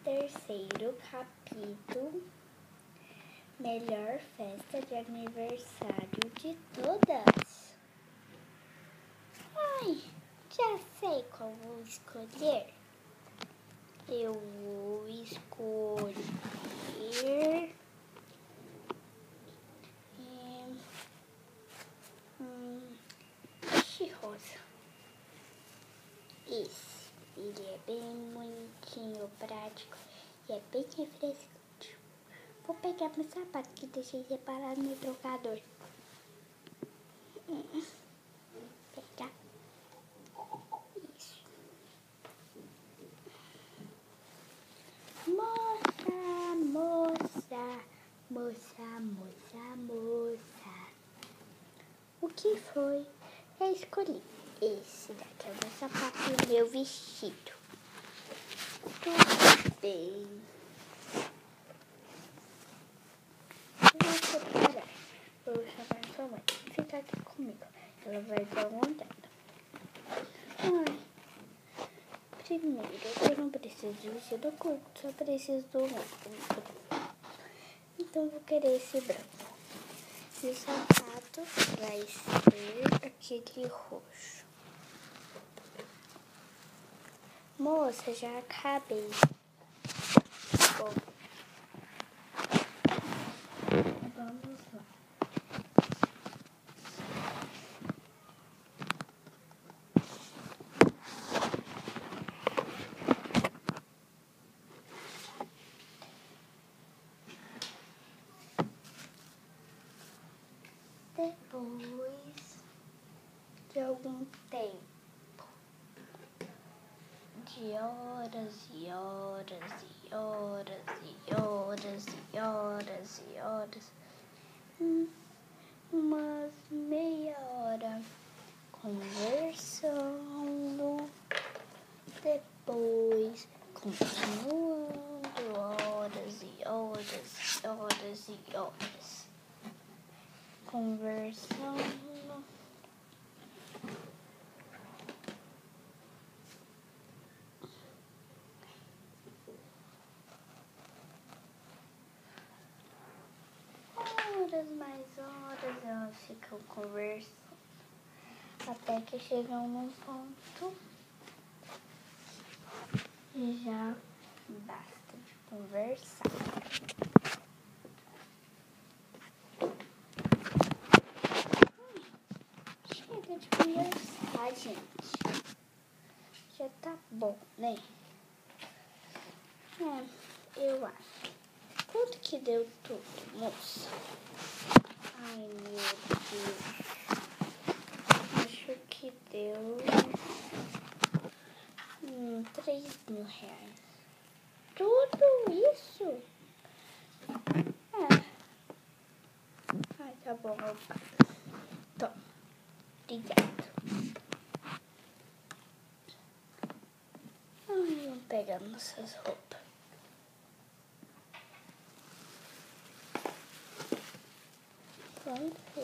Terceiro capítulo. Melhor festa de aniversário de todas. Ai, já sei qual vou escolher. Eu vou escolher esse rosa. Esse. Ele é bem bonitinho, prático e é bem refrescante. Vou pegar meu sapato que deixei separado no trocador. Pegar. Isso. Moça, moça, moça, moça, moça. O que foi? Eu escolhi. Esse daqui é o meu sapato e o meu vestido. Tudo bem. Vou separar. Vou chamar sua mãe. Fica aqui comigo. Ela vai dar uma olhada. Ai. Primeiro, eu não preciso de vestido curto, só preciso do branco. Então, vou querer esse branco. E o sapato vai ser aquele roxo. Moça, já acabei. Bom, vamos lá. Depois de algum tempo, de horas e horas e horas e horas e horas e horas, umas meia hora conversando, depois continuando horas e horas e horas e horas conversando. Horas mais horas elas ficam conversando até que chegam num ponto e já basta de conversar. Chega de conversar, gente. Já tá bom, né? Eu acho. Quanto que deu tudo, moça? Ai, meu Deus. Acho que deu 3.000 reais. Tudo isso? Ai, tá bom, eu pago. Toma. Obrigado. Ai, vamos pegar nossas roupas. Pronto.